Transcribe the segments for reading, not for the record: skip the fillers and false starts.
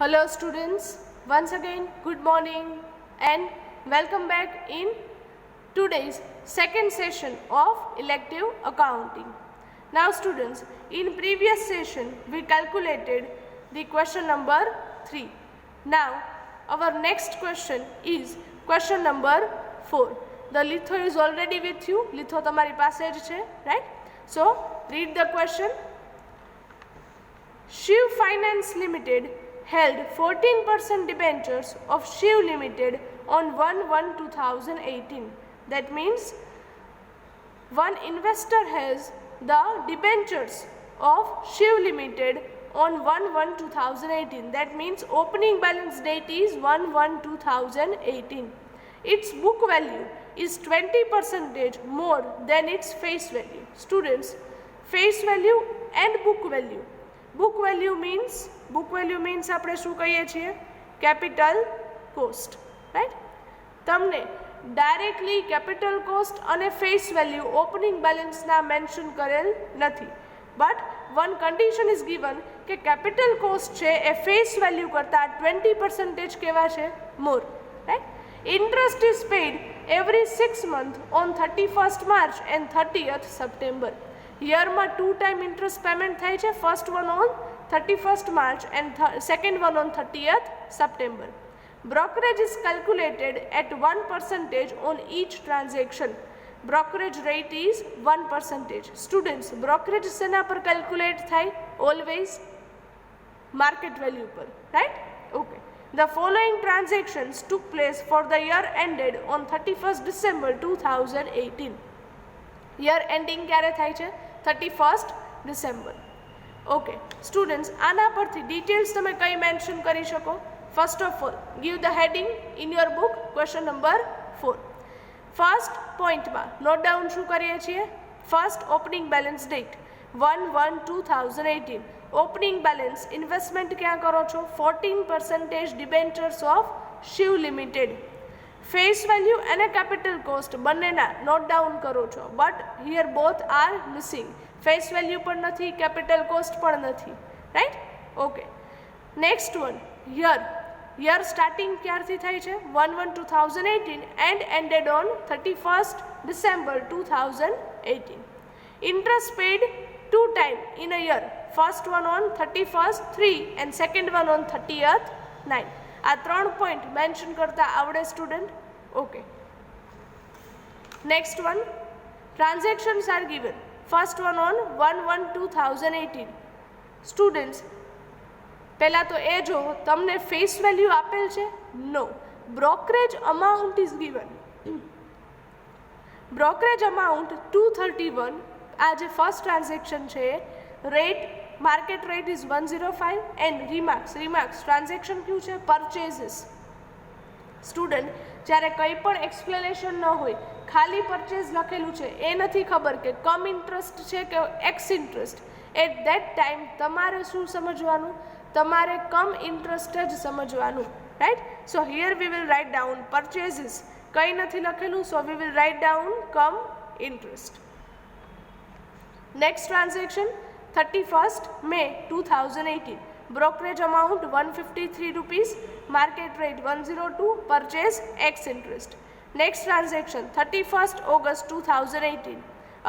Hello students, once again good morning and welcome back in today's second session of elective accounting. Now students, in previous session we calculated the question number 3. Now our next question is question number 4. The litho is already with you, litho tamari પાસે જ છે, right? So read the question. Shiv Finance Limited held 14% debentures of Shiv Limited on 1/1/2018. That means one investor has the debentures of Shiv Limited on 1/1/2018. That means opening balance date is 1/1/2018. Its book value is 20% more than its face value. Students, face value and book value. Book value means આપણે શું કહીએ છીએ? Capital cost, right? તમને directly capital cost અને face value opening બેલેન્સના mention કરેલ નથી, but one condition is given કે કેપિટલ કોસ્ટ છે એ ફેસ વેલ્યુ કરતાં 20% કેવા છે? More, right? Interest is paid every 6 months on 31st March and 30th September. યરમાં 2 time ઇન્ટરેસ્ટ પેમેન્ટ થાય છે, first one on 31st March and second one on 30th September. Brokerage is calculated at 1% on each transaction. Brokerage rate is 1%. Students, brokerage શેના પર calculate થાય? Always market value પર, right? Okay. The following transactions took place for the year ended on 31st December 2018. Year ending ક્યારે થાય છે? 31st December. Okay students, આના પરથી details તમે કઈ મેન્શન કરી શકો? First of all give the heading in your book question number 4. First પોઈન્ટમાં નોટ ડાઉન શું કરીએ છીએ? First opening balance date 1/1/2018. Opening balance investment ક્યાં કરો છો? 14% debentures of Shiv limited. Face value અને કેપિટલ કોસ્ટ બંનેના નોટ ડાઉન કરો છો, but here both are missing. Face value પણ નથી, કેપિટલ કોસ્ટ પણ નથી, right? Okay. Next one, year starting ક્યારથી થાય છે? 1/1/2018 and ended on 31st December 2018. Interest paid 2 time in a year. First one on 31st 3 and second one on 30th 9. આ 3 point mention કરતા આવડે student? Okay. Next one, transactions are given. First one on 1/1/2018. Students, પહેલાં તો એ જો તમને face value આપેલ છે? No. Brokerage amount is given. Brokerage amount 231. આ જે ફર્સ્ટ ટ્રાન્ઝેક્શન છે, rate market rate is 105 and remarks transaction કયું છે? પરચેઝિસ. સ્ટુડન્ટ, જ્યારે કંઈ પણ એક્સપ્લેનેશન ન હોય, ખાલી પરચેઝ લખેલું છે, એ નથી ખબર કે કમ ઇન્ટરેસ્ટ છે કે ex interest, at that time તમારે શું સમજવાનું? તમારે કમ ઇન્ટરેસ્ટ જ સમજવાનું, right? So here we will write down purchases. કંઈ નથી લખેલું, so we will write down cum interest. Next transaction 31st May 2018. Brokerage amount 153 rupees, market rate 102, purchase X interest. Next transaction 31st August 2018.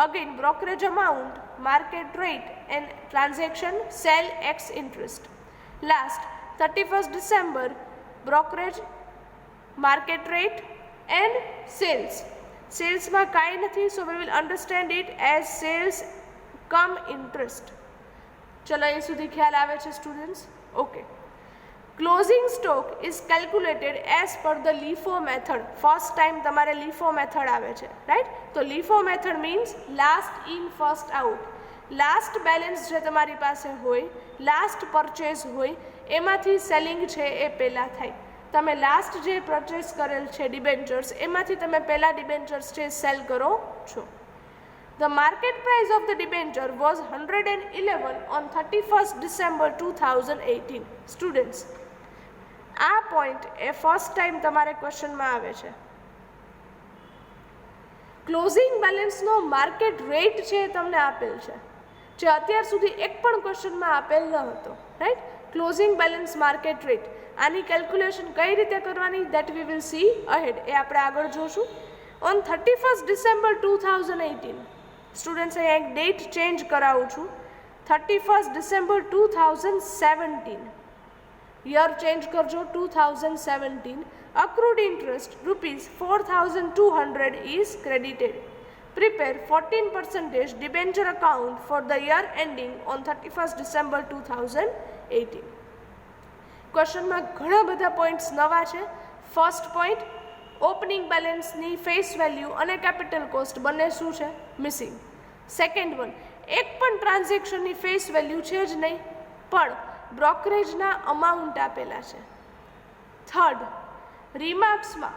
Again brokerage amount, market rate and transaction sell X interest. Last 31st December, brokerage, market rate and sales. Sales માં કાંઈ નથી, so we will understand it as sales cum interest. ચલો એ સુધી ખ્યાલ આવે છે students? Okay. Closing stock is calculated as per the LIFO method. First time તમારે લીફો મેથડ આવે છે, રાઈટ? તો LIFO method means last in first out. Last balance જે તમારી પાસે હોય, લાસ્ટ પરચેઝ હોય, એમાંથી સેલિંગ છે એ પહેલાં થાય. તમે લાસ્ટ જે પરચેઝ કરેલ છે ડિબેન્ચર્સ, એમાંથી તમે પહેલાં ડિબેન્ચર્સ છે સેલ કરો છો. The market price of the debenture was 111 on 31st December 2018. Students, આ પોઈન્ટ એ ફર્સ્ટ ટાઈમ તમારે ક્વેશ્ચનમાં આવે છે. ક્લોઝિંગ બેલેન્સનો માર્કેટ રેટ છે તમને આપેલ છે. જે અત્યાર સુધી એક પણ ક્વેશ્ચનમાં આપેલ ન હતો, right. Closing balance market rate, આની કેલ્ક્યુલેશન કઈ રીતે કરવાની that we will see ahead, એ આપણે આગળ જોશું. ઓન 31st December 2018, સ્ટુડન્ટ્સ અહીંયા એક ડેટ ચેન્જ કરાવું છું, 31st December 2017, યર ચેન્જ કરજો 2017, accrued interest ₹4,200 is credited. Prepare 14% debenture account for the year ending on 31st December 2018. ક્વેશ્ચનમાં ઘણા બધા પોઈન્ટ્સ નવા છે. ફર્સ્ટ પોઈન્ટ, ઓપનિંગ બેલેન્સની ફેસ વેલ્યુ અને કેપિટલ કોસ્ટ બંને શું છે? મિસિંગ. સેકન્ડ વન, એક પણ ટ્રાન્ઝેક્શનની ફેસ વેલ્યુ છે જ નહીં, પણ બ્રોકરેજના અમાઉન્ટ આપેલા છે. થર્ડ, રિમાર્ક્સમાં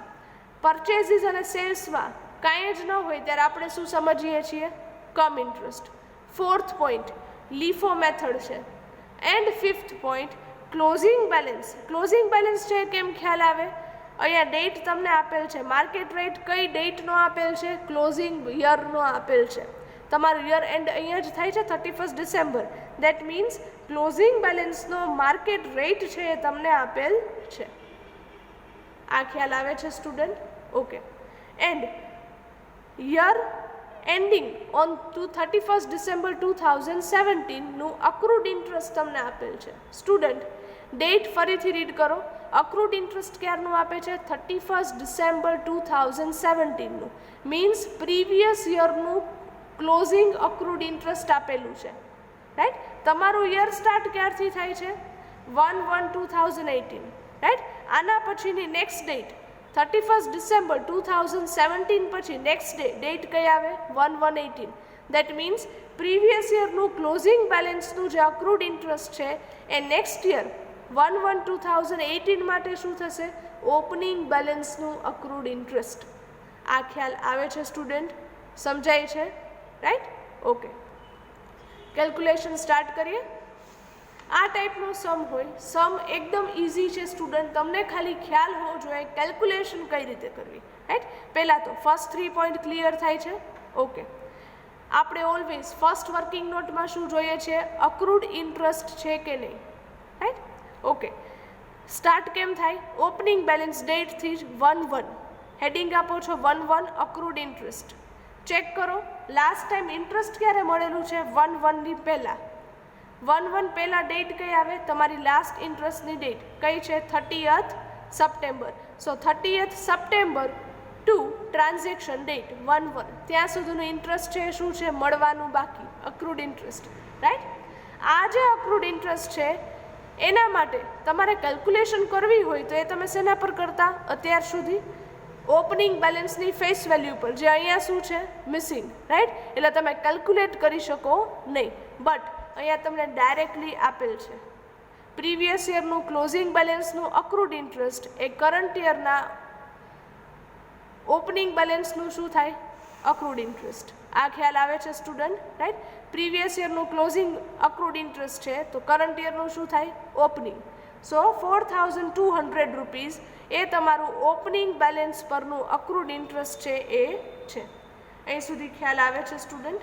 પરચેઝિસ અને સેલ્સમાં કાંઈ જ ન હોય ત્યારે આપણે શું સમજીએ છીએ? કમ ઇન્ટરેસ્ટ. ફોર્થ પોઈન્ટ, લીફો મેથડ છે. And fifth point, closing balance. Closing balance છે કેમ ખ્યાલ આવે? અહીંયા ડેટ તમને આપેલ છે, માર્કેટ રેટ કઈ ડેટનો આપેલ છે? ક્લોઝિંગ યરનો આપેલ છે. તમારું યર એન્ડ અહીંયા જ થાય છે 31st December. That means closing બેલેન્સનો માર્કેટ રેટ છે એ તમને આપેલ છે. આ ખ્યાલ આવે છે student? Okay. And year ending on 31st December 2017 નું અક્રૂડ ઇન્ટરેસ્ટ તમને આપેલ છે. સ્ટુડન્ટ ડેટ ફરીથી રીડ કરો. અક્રૂડ ઇન્ટરેસ્ટ ક્યારનું આપે છે? 31st December 2017 નું. મીન્સ પ્રીવિયસ યરનું ક્લોઝિંગ અક્રૂડ ઇન્ટરેસ્ટ આપેલું છે, રાઈટ. તમારું યર સ્ટાર્ટ ક્યારથી થાય છે? 1/1/2018, રાઈટ. આના પછીની નેક્સ્ટ ડેટ 31st December 2017 પછી નેક્સ્ટ ડેટ કઈ આવે? 1/1/18. દેટ મીન્સ પ્રીવિયસ યરનું ક્લોઝિંગ બેલેન્સનું જે અક્રૂડ ઇન્ટરેસ્ટ છે એ નેક્સ્ટ યર 1/1/2018 માટે શું થશે? ઓપનિંગ બેલેન્સનું અક્રૂડ ઇન્ટરેસ્ટ. આ ખ્યાલ આવે છે સ્ટુડન્ટ? સમજાય છે? રાઈટ. ઓકે. કેલ્ક્યુલેશન સ્ટાર્ટ કરીએ. આ ટાઈપનો સમ હોય. સમ એકદમ ઇઝી છે સ્ટુડન્ટ, તમને ખાલી ખ્યાલ હોવો જોઈએ કેલ્ક્યુલેશન કઈ રીતે કરવી, રાઈટ. પહેલાં તો ફર્સ્ટ 3 પોઈન્ટ ક્લિયર થાય છે? ઓકે. આપણે ઓલવેઝ ફર્સ્ટ વર્કિંગ નોટમાં શું જોઈએ છે? અક્રૂડ ઇન્ટરેસ્ટ છે કે નહીં, રાઈટ. ઓકે. સ્ટાર્ટ કેમ થાય? ઓપનિંગ બેલેન્સ ડેટથી જ 1/1. હેડિંગ આપો છો 1/1 અક્રૂડ ઇન્ટરેસ્ટ. ચેક કરો લાસ્ટ ટાઈમ ઇન્ટરેસ્ટ ક્યારે મળેલું છે? 1/1ની પહેલાં. 1/1 પહેલાં ડેટ કઈ આવે? તમારી લાસ્ટ ઇન્ટરેસ્ટની ડેટ કઈ છે? 30th September. So 30th September to transaction date 1/1, ત્યાં સુધીનું ઇન્ટરેસ્ટ છે શું છે? મળવાનું બાકી, અક્રૂડ ઇન્ટરેસ્ટ, રાઈટ. આ જે અક્રૂડ ઇન્ટરેસ્ટ છે એના માટે તમારે કેલ્ક્યુલેશન કરવી હોય તો એ તમે શેના પર કરતા અત્યાર સુધી? ઓપનિંગ બેલેન્સની ફેસ વેલ્યુ પર, જે અહીંયા શું છે? Missing, right. એટલે તમે કેલ્ક્યુલેટ કરી શકો નહીં. બટ અહીંયા તમને ડાયરેક્ટલી આપેલ છે પ્રીવિયસ યરનું ક્લોઝિંગ બેલેન્સનું અક્રૂડ ઇન્ટરેસ્ટ એ કરંટ યરના ઓપનિંગ બેલેન્સનું શું થાય? Accrued interest. આ ખ્યાલ આવે છે સ્ટુડન્ટ? રાઈટ. પ્રીવિયસ યરનું ક્લોઝિંગ અક્રૂડ ઇન્ટરેસ્ટ છે તો કરંટ યરનું શું થાય? ઓપનિંગ. સો 4,200 રૂપીઝ એ તમારું ઓપનિંગ બેલેન્સ પરનું અક્રૂડ ઇન્ટરેસ્ટ છે એ છે. અહીં સુધી ખ્યાલ આવે છે સ્ટુડન્ટ?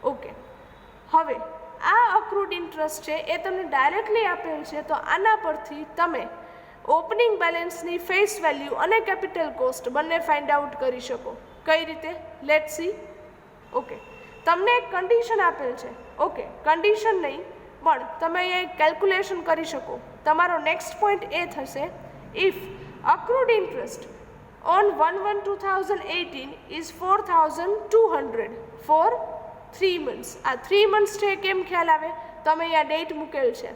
ઓકે. હવે આ અક્રૂડ ઇન્ટરેસ્ટ છે એ તમને ડાયરેક્ટલી આપેલ છે તો આના પરથી તમે ઓપનિંગ બેલેન્સની ફેસ વેલ્યુ અને કેપિટલ કોસ્ટ બંને ફાઇન્ડ આઉટ કરી શકો. કઈ રીતે? Let see. ઓકે. તમને એક કન્ડિશન આપેલ છે. ઓકે, કન્ડિશન નહીં પણ તમે અહીંયા એક કેલ્ક્યુલેશન કરી શકો. તમારો નેક્સ્ટ પોઈન્ટ એ થશે, if accrued interest on 1/1/2018 is 4,200 for 3 months. આ 3 months છે કેમ ખ્યાલ આવે? તમે અહીંયા ડેટ મૂકેલ છે.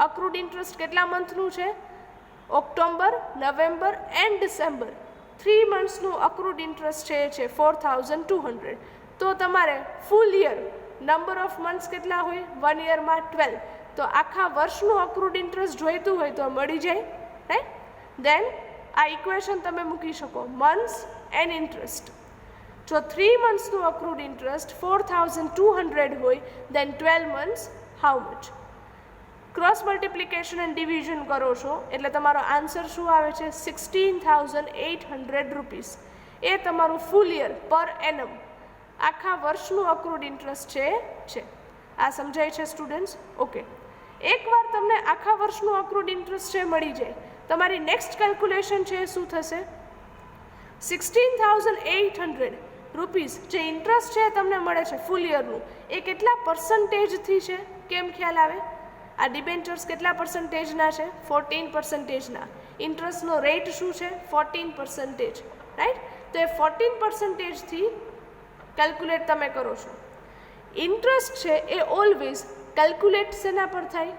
અક્રૂડ ઇન્ટરેસ્ટ કેટલા મંથનું છે? October, November and December. 3 monthsનું અક્રૂડ ઇન્ટરેસ્ટ છે એ છે 4,200. તો તમારે full year number of months કેટલા હોય? 1 યરમાં 12. તો આખા વર્ષનું અક્રૂડ ઇન્ટરેસ્ટ જોઈતું હોય તો મળી જાય, રાઈટ. દેન આ ઇક્વેશન તમે મૂકી શકો, મંથ્સ એન્ડ ઇન્ટરેસ્ટ. જો 3 monthsનું અક્રૂડ ઇન્ટરેસ્ટ 4,200 હોય દેન 12 months how much? Cross multiplication and division કરો છો એટલે તમારો આન્સર શું આવે છે? 16,800 રૂપીસ. એ તમારું ફૂલ યર પર એનમ આખા વર્ષનું અક્રૂડ ઇન્ટરેસ્ટ છે. આ સમજાય છે સ્ટુડન્ટ્સ? ઓકે, એકવાર તમને આખા વર્ષનું અક્રુડ ઇન્ટરેસ્ટ છે મળી જાય, તમારી નેક્સ્ટ કેલ્ક્યુલેશન છે એ શું થશે? 16,800 રૂપીસ જે ઇન્ટરેસ્ટ છે તમને મળે છે ફૂલ યરનું, એ કેટલા પર્સન્ટેજથી છે? કેમ ખ્યાલ આવે? આ ડિબેન્ચર્સ કેટલા પર્સન્ટેજના છે? 14%ના. ઇન્ટરેસ્ટનો રેટ શું છે? 14%, રાઈટ? તો એ 14%થી કેલ્ક્યુલેટ તમે કરો છો. ઇન્ટરેસ્ટ છે એ ઓલવેઝ કેલ્ક્યુલેટ શેના પર થાય?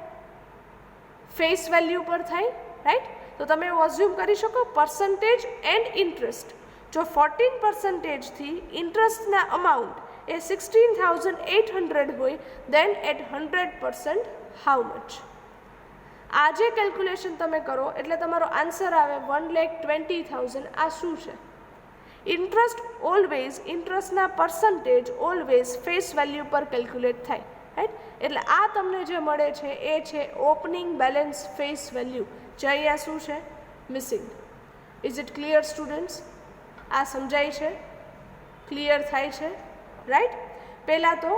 ફેસ વેલ્યુ પર થાય, રાઈટ? તો તમે એવું અઝ્યુમ કરી શકો પર્સન્ટેજ એન્ડ ઇન્ટરેસ્ટ. જો 14%થી ઇન્ટરેસ્ટના અમાઉન્ટ એ 16,800 હોય, દેન એટ 100% હાઉ મચ? આ જે કેલ્ક્યુલેશન તમે કરો એટલે તમારો આન્સર આવે 1,20,000. આ શું છે? ઇન્ટરેસ્ટ ઓલવેઝ, ઇન્ટરેસ્ટના પર્સન્ટેજ ઓલવેઝ ફેસ વેલ્યુ પર કેલ્ક્યુલેટ થાય, રાઈટ? એટલે આ તમને જે મળે છે એ છે ઓપનિંગ બેલેન્સ ફેસ વેલ્યુ, જે અહીંયા શું છે? Missing. Is it clear students? આ સમજાય છે? ક્લિયર થાય છે, રાઈટ? પહેલાં તો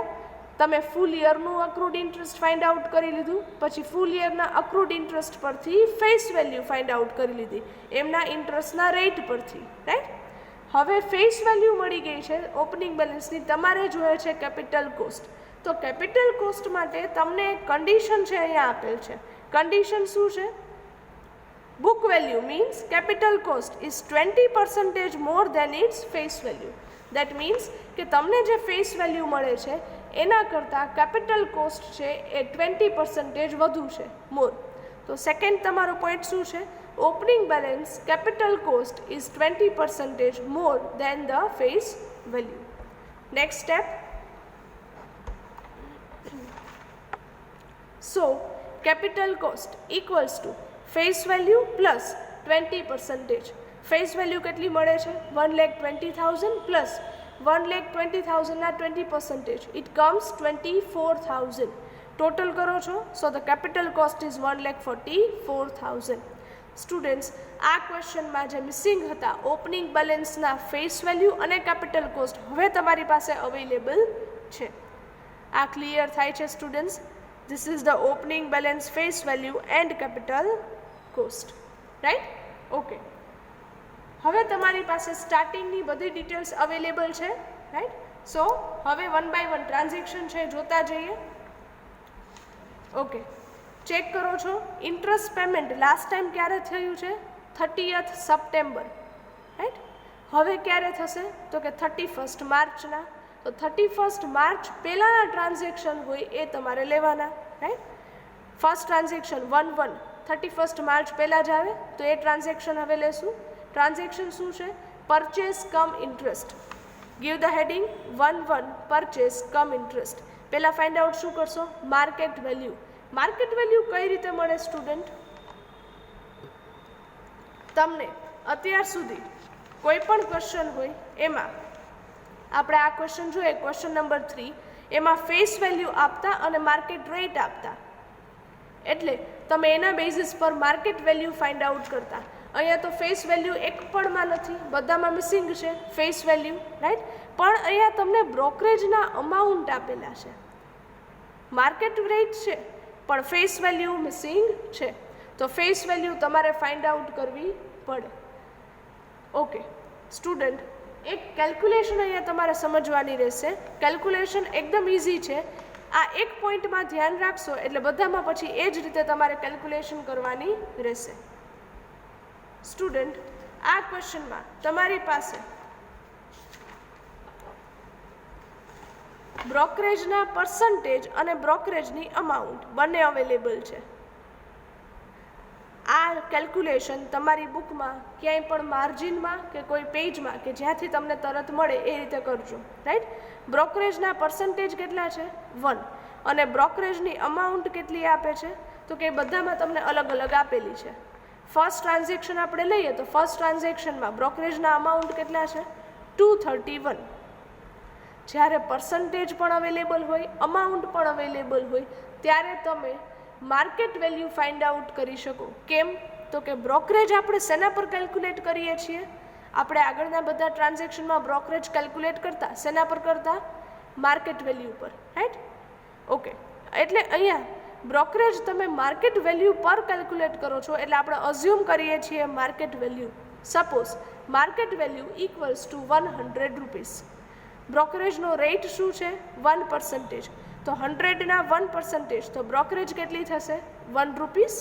તમે ફૂલ યરનું અક્રુડ ઇન્ટરેસ્ટ ફાઇન્ડ આઉટ કરી લીધું, પછી ફૂલ યરના અક્રુડ ઇન્ટરેસ્ટ પરથી ફેસ વેલ્યુ ફાઇન્ડ આઉટ કરી લીધી એમના ઇન્ટરેસ્ટના રેટ પરથી, રાઈટ? હવે ફેસ વેલ્યુ મળી ગઈ છે ઓપનિંગ બેલેન્સની, તમારે જોઈએ છે કેપિટલ કોસ્ટ. તો કેપિટલ કોસ્ટ માટે તમને એક કન્ડિશન છે અહીંયા આપેલ છે. કન્ડિશન શું છે? book value means capital cost is 20% more than its face value. That means કે તમને જે ફેસ વેલ્યુ મળે છે એના કરતાં કેપિટલ કોસ્ટ છે એ 20% વધુ છે, મોર. તો સેકન્ડ તમારો પોઈન્ટ શું છે? Opening balance capital cost is 20% more than the face value. Next step. So capital cost equals to face value plus 20%. Face value કેટલી મળે છે? 1,20,000 પ્લસ 1,20,000ના 20%, ઇટ કમ્સ 24,000. ટોટલ કરો છો, so the capital cost is 1,44,000. Students, આ ક્વેશ્ચનમાં જે missing હતા ઓપનિંગ બેલેન્સના ફેસ વેલ્યુ અને કેપિટલ કોસ્ટ, હવે તમારી પાસે અવેલેબલ છે. આ ક્લિયર થાય છે students? This is the opening balance face value and capital cost, right? Okay. હવે તમારી પાસે સ્ટાર્ટિંગની બધી ડિટેલ્સ અવેલેબલ છે, રાઈટ? સો હવે વન બાય વન ટ્રાન્ઝેક્શન છે જોતા જઈએ. ઓકે, ચેક કરો છો. ઇન્ટરેસ્ટ પેમેન્ટ લાસ્ટ ટાઈમ ક્યારે થયું છે? 30th September, right? હવે ક્યારે થશે? તો કે 31st માર્ચના. તો 31st માર્ચ પહેલાંના ટ્રાન્ઝેક્શન હોય એ તમારે લેવાના, right? First transaction 1/1 31st March પહેલાં જ આવે, તો એ ટ્રાન્ઝેક્શન હવે લેશું. ટ્રાન્ઝેક્શન શું છે? Purchase cum interest. Give the heading 1/1 purchase cum interest. પહેલાં ફાઇન્ડ આઉટ શું કરશો? Market value. માર્કેટ વેલ્યુ કઈ રીતે મળે સ્ટુડન્ટ? તમને અત્યાર સુધી કોઈ પણ ક્વેશ્ચન હોય એમાં આપણે આ ક્વેશ્ચન જોઈએ, ક્વેશ્ચન નંબર 3, એમાં ફેસ વેલ્યુ આપતા અને માર્કેટ રેટ આપતા, એટલે તમે એના બેઝિસ પર માર્કેટ વેલ્યુ ફાઇન્ડ આઉટ કરતા. અહીંયા તો ફેસ વેલ્યુ એક પણમાં નથી, બધામાં મિસિંગ છે ફેસ વેલ્યુ, રાઈટ? પણ અહીંયા તમને બ્રોકરેજના અમાઉન્ટ આપેલા છે, માર્કેટ રેટ છે, પણ ફેસ વેલ્યુ મિસિંગ છે. તો ફેસ વેલ્યુ તમારે ફાઇન્ડ આઉટ કરવી પડે. ઓકે સ્ટુડન્ટ, એક કેલ્ક્યુલેશન અહીંયા તમારે સમજવાની રહેશે. કેલ્ક્યુલેશન એકદમ ઇઝી છે. આ એક પોઈન્ટમાં ધ્યાન રાખશો એટલે બધામાં પછી એ જ રીતે તમારે કેલ્ક્યુલેશન કરવાની રહેશે. સ્ટુડન્ટ, આ ક્વેશ્ચનમાં તમારી પાસે બ્રોકરેજના પર્સન્ટેજ અને બ્રોકરેજની અમાઉન્ટ બંને અવેલેબલ છે. આ કેલ્ક્યુલેશન તમારી બુકમાં ક્યાંય પણ માર્જિનમાં કે કોઈ પેજમાં કે જ્યાંથી તમને તરત મળે એ રીતે કરજો, રાઈટ? બ્રોકરેજના પર્સન્ટેજ કેટલા છે? 1. અને બ્રોકરેજની અમાઉન્ટ કેટલી આપે છે? તો કે બધામાં તમને અલગ અલગ આપેલી છે. ફર્સ્ટ ટ્રાન્ઝેક્શન આપણે લઈએ તો ફર્સ્ટ ટ્રાન્ઝેક્શનમાં બ્રોકરેજના અમાઉન્ટ કેટલા છે? 231. જ્યારે પર્સન્ટેજ પણ અવેલેબલ હોય, અમાઉન્ટ પણ અવેલેબલ હોય, ત્યારે તમે માર્કેટ વેલ્યુ ફાઇન્ડ આઉટ કરી શકો. કેમ? તો કે બ્રોકરેજ આપણે શેના પર કેલ્ક્યુલેટ કરીએ છીએ? આપણે આગળના બધા ટ્રાન્ઝેક્શનમાં બ્રોકરેજ કેલ્ક્યુલેટ કરતા શેના પર કરતા? માર્કેટ વેલ્યુ પર, રાઈટ? ઓકે, એટલે અહીંયા બ્રોકરેજ તમે માર્કેટ વેલ્યુ પર કેલ્ક્યુલેટ કરો છો, એટલે આપણે અઝ્યુમ કરીએ છીએ market value. Suppose market value equals to 100 rupees. બ્રોકરેજનો રેટ શું છે? 1%. તો 100ના 1%, તો બ્રોકરેજ કેટલી થશે? 1 રૂપીસ.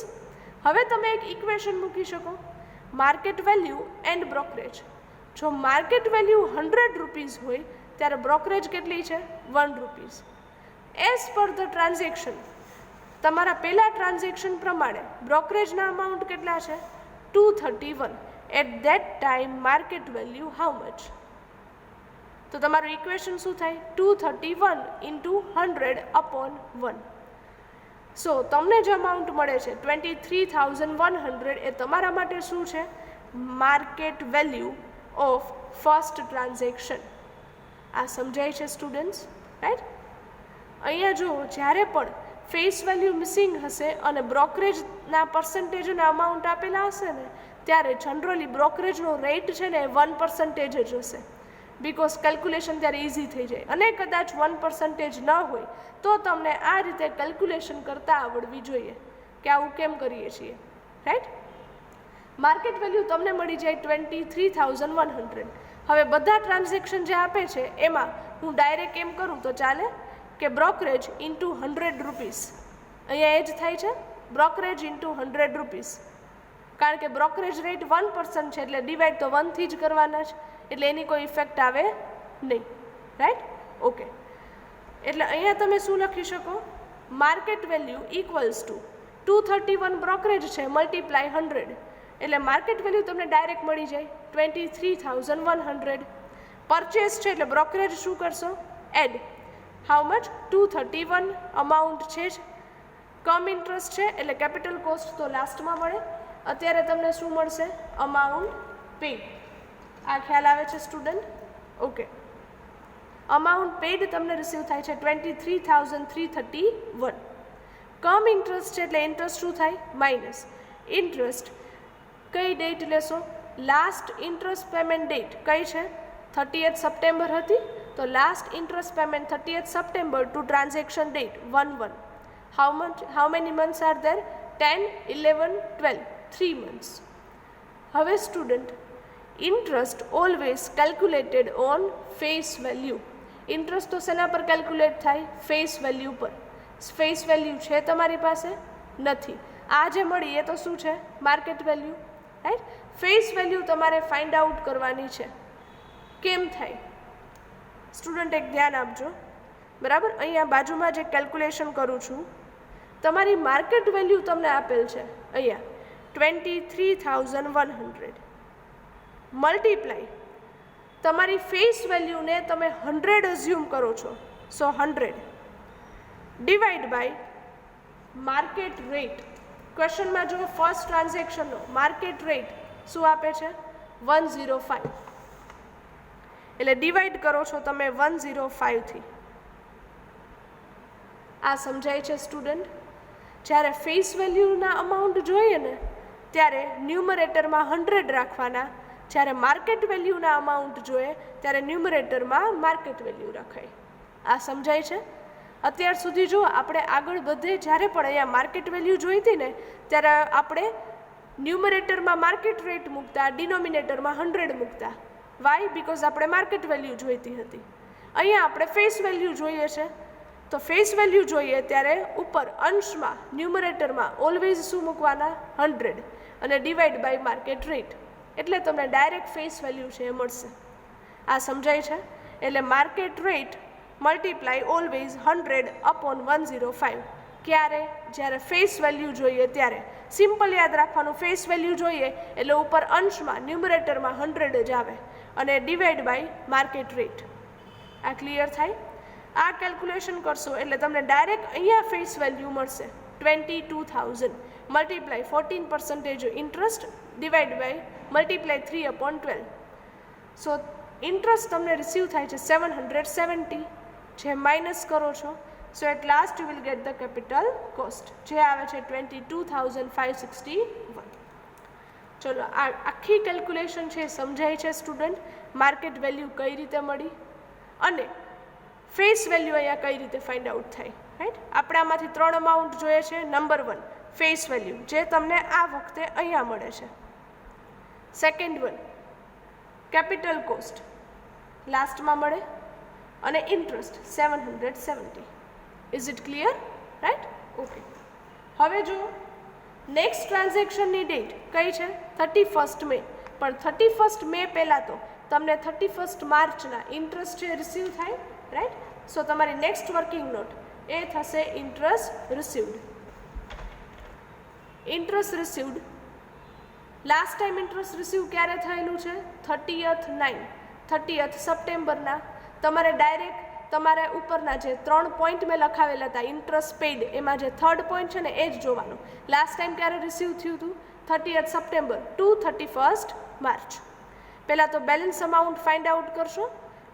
હવે તમે એક ઇક્વેશન મૂકી શકો, માર્કેટ વેલ્યુ એન્ડ બ્રોકરેજ. જો માર્કેટ વેલ્યુ 100 રૂપીસ હોય ત્યારે બ્રોકરેજ કેટલી છે? 1 rupees. As per the transaction, તમારા પહેલા ટ્રાન્ઝેક્શન પ્રમાણે બ્રોકરેજના અમાઉન્ટ કેટલા છે? 231. At that time market value how much? તો તમારું ઇક્વેશન શું થાય? 231 ઇન્ટુ 100 અપોન 1. સો તમને જે અમાઉન્ટ મળે છે 23,100, એ તમારા માટે શું છે? Market value of first transaction. આ સમજાય છે સ્ટુડન્ટ્સ? રાઈટ. અહીંયા જુઓ, જ્યારે પણ ફેસ વેલ્યુ મિસિંગ હશે અને બ્રોકરેજના પર્સન્ટેજના અમાઉન્ટ આપેલા હશે ને, ત્યારે જનરલી બ્રોકરેજનો રેટ છે ને 1% જ હશે, બિકોઝ કેલ્ક્યુલેશન ત્યારે ઇઝી થઈ જાય. અને કદાચ 1% ન હોય તો તમને આ રીતે કેલ્ક્યુલેશન કરતાં આવડવી જોઈએ કે આવું કેમ કરીએ છીએ. રાઈટ. માર્કેટ વેલ્યુ તમને મળી જાય 23,100. હવે બધા ટ્રાન્ઝેક્શન જે આપે છે એમાં હું ડાયરેક્ટ એમ કરું તો ચાલે કે બ્રોકરેજ ઇન્ટુ 100 રૂપીસ. અહીંયા એ જ થાય છે, બ્રોકરેજ ઇન્ટુ 100 રૂપીસ. કારણ કે બ્રોકરેજ રેટ 1% છે, એટલે ડિવાઈડ તો 1 થી જ કરવાના જ, એટલે એની કોઈ ઇફેક્ટ આવે નહીં. રાઈટ. ઓકે, એટલે અહીંયા તમે શું લખી શકો? Market value equals two 231 brokerage છે મલ્ટીપ્લાય 100, એટલે માર્કેટ વેલ્યુ તમને ડાયરેક્ટ મળી જાય 23,100. પરચેસ છે એટલે બ્રોકરેજ શું કરશો? એડ. How much? 231 અમાઉન્ટ છે જ. કમ ઇન્ટરેસ્ટ છે એટલે કેપિટલ કોસ્ટ તો લાસ્ટમાં મળે. અત્યારે તમને શું મળશે? Amount paid. આ ખ્યાલ આવે છે સ્ટુડન્ટ? ઓકે. અમાઉન્ટ પેડ તમને રિસીવ થાય છે 23,331. કમ ઇન્ટરેસ્ટ છે એટલે ઇન્ટરેસ્ટ શું થાય? માઇનસ. ઇન્ટરેસ્ટ કઈ ડેટ લેશો? લાસ્ટ ઇન્ટરેસ્ટ પેમેન્ટ ડેટ કઈ છે? 30th સપ્ટેમ્બર હતી, તો last interest payment 30th September to transaction date 1/1. How many months are there? 10, 11, 12, 3 months. હવે student, interest always calculated on face value. Interest તો શેના પર કેલ્ક્યુલેટ થાય? ફેસ વેલ્યુ પર. ફેસ વેલ્યુ છે તમારી પાસે? નથી. આ જે મળી એ તો શું છે? Market value. Right. Face value તમારે ફાઇન્ડ આઉટ કરવાની છે. કેમ થાય? સ્ટુડન્ટ એક ધ્યાન આપજો, બરાબર. અહીંયા બાજુમાં જે કેલ્ક્યુલેશન કરું છું, તમારી માર્કેટ વેલ્યુ તમને આપેલ છે અહીંયા 23,100 મલ્ટીપ્લાય તમારી ફેસ વેલ્યુને તમે 100 અઝ્યુમ કરો છો, સો 100 ડિવાઈડ બાય માર્કેટ રેટ. ક્વેશ્ચનમાં જો ફર્સ્ટ ટ્રાન્ઝેક્શનનો માર્કેટ રેટ શું આપે છે? 105. એટલે ડિવાઈડ કરો છો તમે 105 થી. આ સમજાય છે સ્ટુડન્ટ? જ્યારે ફેસ વેલ્યુના અમાઉન્ટ જોઈએ ને ત્યારે ન્યુમરેટરમાં 100 રાખવાના, જ્યારે માર્કેટ વેલ્યુના અમાઉન્ટ જોઈએ ત્યારે ન્યુમરેટરમાં માર્કેટ વેલ્યુ રખાય. આ સમજાય છે? અત્યાર સુધી જો આપણે આગળ વધે જ્યારે પણ અહીંયા માર્કેટ વેલ્યુ જોઈતી ને ત્યારે આપણે ન્યુમરેટરમાં માર્કેટ રેટ મૂકતા, ડિનોમિનેટરમાં 100 મૂકતા. વાય? બિકોઝ આપણે માર્કેટ વેલ્યુ જોઈતી હતી. અહીંયા આપણે ફેસ વેલ્યુ જોઈએ છે, તો ફેસ વેલ્યુ જોઈએ ત્યારે ઉપર અંશમાં ન્યુમરેટરમાં ઓલવેઝ શું મૂકવાના? 100 અને ડિવાઈડ બાય માર્કેટ રેટ, એટલે તમને ડાયરેક્ટ ફેસ વેલ્યુ છે એ મળશે. આ સમજાય છે? એટલે market rate multiply always 100 upon 105. ક્યારે? જ્યારે ફેસ વેલ્યુ જોઈએ ત્યારે. સિમ્પલ યાદ રાખવાનું, ફેસ વેલ્યુ જોઈએ એટલે ઉપર અંશમાં ન્યુમરેટરમાં 100 જ આવે અને ડિવાઈડ બાય માર્કેટ રેટ. આ ક્લિયર થાય? આ કેલ્ક્યુલેશન કરશો એટલે તમને ડાયરેક્ટ અહીંયા ફેસ વેલ્યુ મળશે 22,000 multiply 14% interest divide by multiply 3/12. So interest તમને રિસીવ થાય છે 770, જે માઇનસ કરો છો, so at last you will get the capital cost, જે આવે છે 22,561. ચલો, આ આખી કેલ્ક્યુલેશન છે સમજાય છે સ્ટુડન્ટ? માર્કેટ વેલ્યુ કઈ રીતે મળી અને ફેસ વેલ્યુ અહીંયા કઈ રીતે ફાઇન્ડ આઉટ થાય. રાઈટ. આપણે આમાંથી 3 અમાઉન્ટ જોઈએ છે. નંબર 1 ફેસ વેલ્યુ, જે તમને આ વખતે અહીંયા મળે છે. સેકન્ડ વન કેપિટલ કોસ્ટ લાસ્ટમાં મળે, અને interest 770. Is it clear? Right. Okay. હવે જો નેક્સ્ટ ટ્રાન્ઝેક્શનની ડેટ કઈ છે? 31 મે. પણ 31 મે પહેલાં તો તમને 31 માર્ચના ઇન્ટરેસ્ટ જે રિસીવ થાય, રાઈટ. સો તમારી નેક્સ્ટ વર્કિંગ નોટ એ થશે interest received. Interest received last time interest receive ક્યારે થયેલું છે? 30th સપ્ટેમ્બરના. તમારે ડાયરેક્ટ તમારે ઉપરના જે 3 પોઈન્ટ મેં લખાવેલા હતા ઇન્ટરેસ્ટ પેઇડ, એમાં જે થર્ડ પોઈન્ટ છે ને એ જ જોવાનું. લાસ્ટ ટાઈમ ક્યારે રિસીવ થયું હતું? 30th September to 31st March. પહેલાં તો બેલેન્સ અમાઉન્ટ ફાઇન્ડ આઉટ કરશો.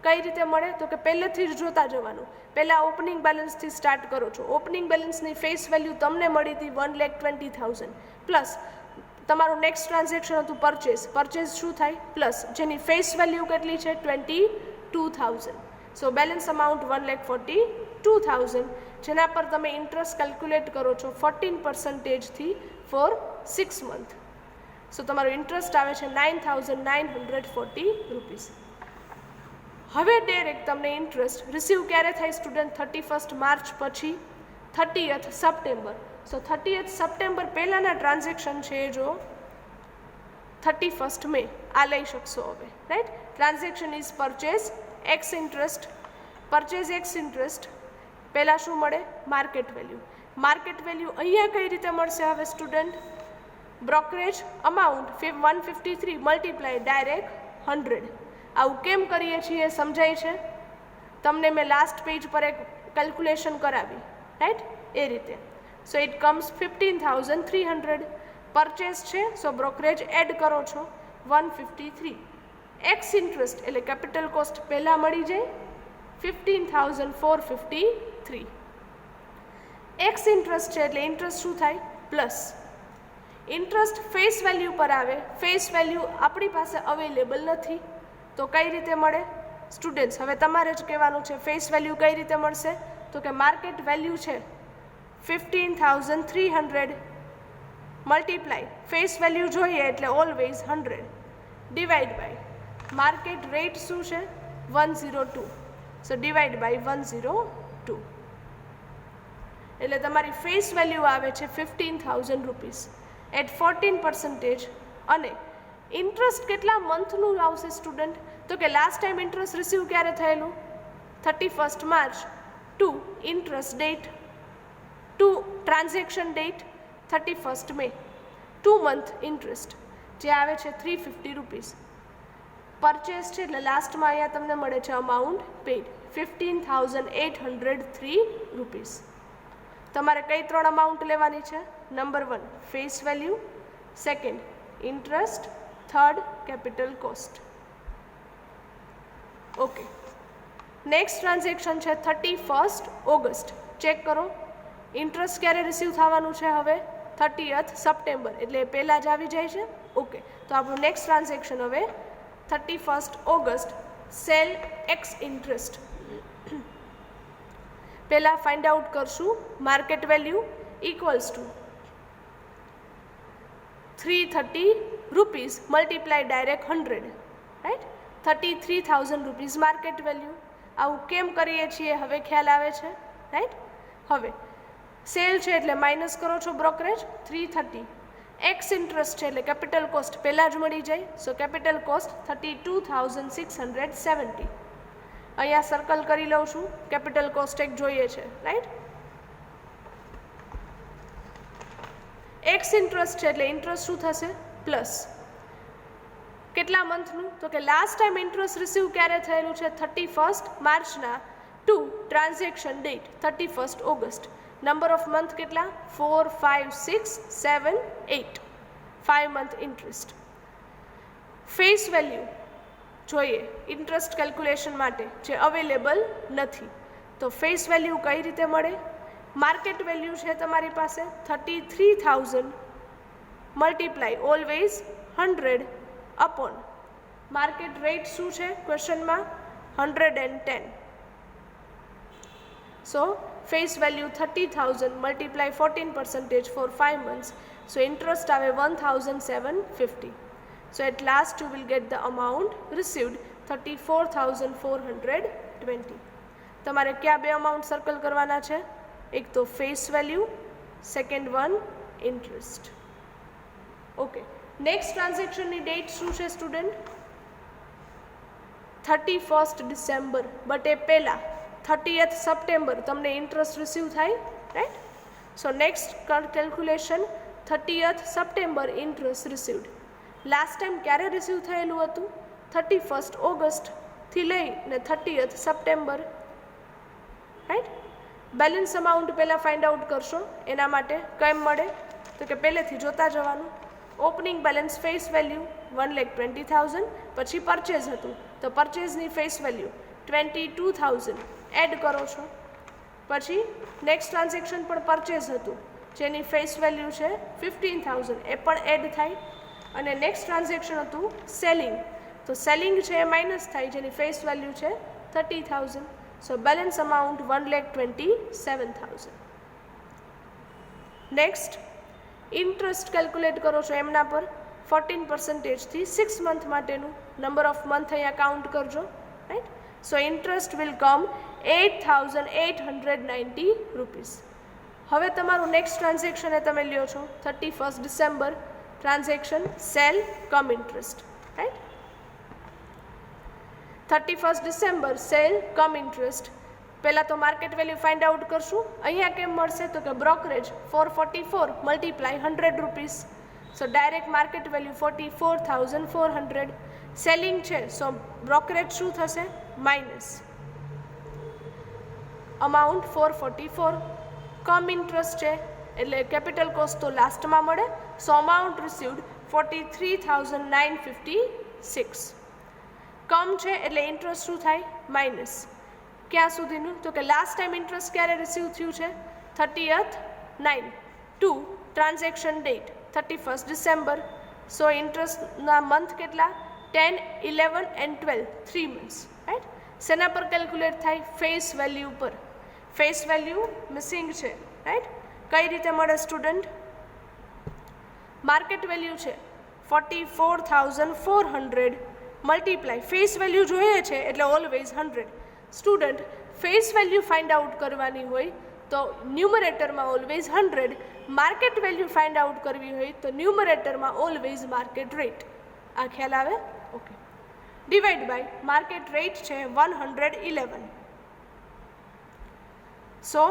કઈ રીતે મળે? તો કે પહેલેથી જ જોતા જવાનું. પહેલાં ઓપનિંગ બેલેન્સથી સ્ટાર્ટ કરો છો. ઓપનિંગ બેલેન્સની ફેસ વેલ્યુ તમને મળી હતી 1,20,000 પ્લસ તમારું નેક્સ્ટ ટ્રાન્ઝેક્શન હતું પરચેઝ. પરચેઝ શું થાય? પ્લસ જેની ફેસ વેલ્યુ કેટલી છે? 22,000. સો બેલેન્સ અમાઉન્ટ 1,42,000, જેના પર તમે ઇન્ટરેસ્ટ કેલ્ક્યુલેટ કરો છો 14% ફોર 6 મંથ. સો તમારો ઇન્ટરેસ્ટ આવે છે 9,940 રૂપીસ. હવે ડાયરેક્ટ તમને ઇન્ટરેસ્ટ રિસીવ ક્યારે થાય સ્ટુડન્ટ? 31 માર્ચ પછી 30th September. So 30th September પહેલાંના ટ્રાન્ઝેક્શન છે એ જો 31 મે આ લઈ શકશો હવે, right. Transaction is purchase x interest. Purchase x interest પહેલાં શું મળે? Market value. માર્કેટ વેલ્યુ અહીંયા કઈ રીતે મળશે હવે student? Brokerage amount 153 multiply direct 100. આવું કેમ કરીએ છીએ સમજાય છે? તમને મેં લાસ્ટ પેજ પર એક કેલ્ક્યુલેશન કરાવી, રાઈટ, એ રીતે. So it comes 15,300. પરચેસ છે, સો બ્રોકરેજ એડ કરો છો 153. એક્સ ઇન્ટરેસ્ટ એટલે કેપિટલ કોસ્ટ પહેલાં મળી જાય 15,453. એક્સ ઇન્ટરેસ્ટ છે એટલે ઇન્ટરેસ્ટ શું થાય? પ્લસ. ઇન્ટરેસ્ટ ફેસ વેલ્યુ પર આવે. ફેસ વેલ્યુ આપણી પાસે અવેલેબલ નથી, તો કઈ રીતે મળે સ્ટુડન્ટ્સ? હવે તમારે જ કહેવાનું છે ફેસ વેલ્યુ કઈ રીતે મળશે. તો કે માર્કેટ વેલ્યુ છે 15,300 મલ્ટીપ્લાય ફેસ વેલ્યુ જોઈએ એટલે always 100 divide by market rate શું છે? 102. સો ડિવાઈડ બાય 102 એટલે તમારી ફેસ વેલ્યુ આવે છે 15,000 રૂપીસ એટ 14%. અને ઇન્ટરેસ્ટ કેટલા મંથનું આવશે સ્ટુડન્ટ? તો કે લાસ્ટ ટાઈમ ઇન્ટરેસ્ટ રિસીવ ક્યારે થયેલું? 31 March to interest date to transaction date 31 May. 2 month interest જે આવે છે 350 રૂપીસ. પરચેસ છે એટલે લાસ્ટમાં અહીંયા તમને મળે છે અમાઉન્ટ પેઇડ 15,803 રૂપીસ. તમારે કઈ 3 અમાઉન્ટ લેવાની છે? Number 1 face value, second interest, third capital cost. Okay. Next transaction છે 31 ઓગસ્ટ. ચેક કરો ઇન્ટરેસ્ટ ક્યારે રિસીવ થવાનું છે? હવે 30th સપ્ટેમ્બર એટલે પહેલાં જ આવી જાય છે. ઓકે, તો આપણું નેક્સ્ટ ટ્રાન્ઝેક્શન હવે 31 ઓગસ્ટ સેલ એક્સ ઇન્ટરેસ્ટ. પહેલાં ફાઇન્ડ આઉટ કરશું market value equals two 330 rupees multiply direct 100, right. 33,000 rupees market value. આવું કેમ કરીએ છીએ હવે ખ્યાલ આવે છે, રાઈટ. હવે સેલ છે એટલે માઇનસ કરો છો બ્રોકરેજ 330. એક્સ ઇન્ટરેસ્ટ છે એટલે કેપિટલ કોસ્ટ પહેલાં જ મળી જાય. સો કેપિટલ કોસ્ટ 32,670. અહીંયા સર્કલ કરી લઉં છું. કેપિટલ કોસ્ટ એક જોઈએ છે, રાઈટ. એક્સ ઇન્ટરેસ્ટ છે એટલે ઇન્ટરેસ્ટ શું થશે? પ્લસ. કેટલા મંથનું? તો કે લાસ્ટ ટાઈમ ઇન્ટરેસ્ટ રિસીવ ક્યારે થયેલું છે? 31 માર્ચના to transaction date 31 August. Number of month કેટલા? 4, 5, 6, 7, 8. 5 મંથ ઇન્ટરેસ્ટ. ફેસ વેલ્યુ જોઈએ ઇન્ટરેસ્ટ કેલ્ક્યુલેશન માટે જે અવેલેબલ નથી. તો ફેસ વેલ્યુ કઈ રીતે મળે? માર્કેટ વેલ્યુ છે તમારી પાસે 33,000 multiply always 100 upon market rate શું છે ક્વેશ્ચનમાં? 110. So face value 30,000 multiply 14% for 5 months, so interest આવે 1,750. So at last you will get the amount received 34,420. તમારે ક્યાં બે અમાઉન્ટ સર્કલ કરવાના છે? એક તો face value, second one interest. Okay, next ટ્રાન્ઝેક્શનની ડેટ શું છે સ્ટુડન્ટ? 31st December. બટ એ પહેલાં 30th સપ્ટેમ્બર તમને ઇન્ટરેસ્ટ રિસીવ થાય, right? So next calculation 30th September interest received. Last time ક્યારે રિસીવ થયેલું હતું? 31st ઓગસ્ટથી લઈને 30th September, right? Balance amount પહેલાં ફાઇન્ડ આઉટ કરશો. એના માટે કેમ મળે? તો કે પહેલેથી જોતા જવાનું. ઓપનિંગ બેલેન્સ ફેસ વેલ્યુ 1,20,000, પછી પરચેઝ હતું તો પરચેઝની ફેસ વેલ્યુ 22,000 એડ કરો છો. પછી નેક્સ્ટ ટ્રાન્ઝેક્શન પણ પરચેઝ હતું જેની ફેસ વેલ્યુ છે 15,000, એ પણ એડ થાય. અને નેક્સ્ટ ટ્રાન્ઝેક્શન હતું સેલિંગ, તો સેલિંગ છે એ માઇનસ થાય જેની ફેસ વેલ્યુ છે 30,000. So balance amount 1,27,000. Next interest calculate કરો છો એમના પર 14%થી 6 મંથ માટેનું નંબર ઓફ મંથ અહીંયા કાઉન્ટ કરજો, right? So interest will come 8,890 rupees. હવે તમારું નેક્સ્ટ ટ્રાન્ઝેક્શન એ તમે લ્યો છો 31st December, transaction sale cum interest, right? 31st December sale cum interest. પહેલાં તો માર્કેટ વેલ્યુ ફાઇન્ડ આઉટ કરશું. અહીંયા કેમ મળશે? તો કે બ્રોકરેજ 444 મલ્ટીપ્લાય 100 રૂપીસ. સો ડાયરેક્ટ માર્કેટ વેલ્યુ 44,400. સેલિંગ છે સો બ્રોકરેજ શું થશે? Minus amount 444. કમ ઇન્ટરેસ્ટ છે એટલે કેપિટલ કોસ્ટ તો લાસ્ટમાં મળે. સો અમાઉન્ટ રિસીવડ 43,956. કમ છે એટલે ઇન્ટરેસ્ટ શું થાય? માઇનસ. ક્યાં સુધીનું? તો કે લાસ્ટ ટાઈમ ઇન્ટરેસ્ટ ક્યારે રિસીવ થયું છે? 30th/9 to transaction date 31st December. So ઇન્ટરેસ્ટના મંથ કેટલા? 10, 11 and 12, 3 months, રાઈટ? શેના પર કેલ્ક્યુલેટ થાય? ફેસ વેલ્યુ પર. ફેસ વેલ્યુ મિસિંગ છે, રાઈટ? કઈ રીતે મળે સ્ટુડન્ટ? માર્કેટ વેલ્યુ છે 44,400 મલ્ટીપ્લાય ફેસ વેલ્યુ જોઈએ છે એટલે always 100. Student face value find out કરવાની હોય તો ન્યુમરેટરમાં always 100, market value find out કરવી હોય તો ન્યુમરેટરમાં ઓલવેઝ માર્કેટ રેટ. આ ખ્યાલ આવે? Okay. Divide by market rate છે 111. સો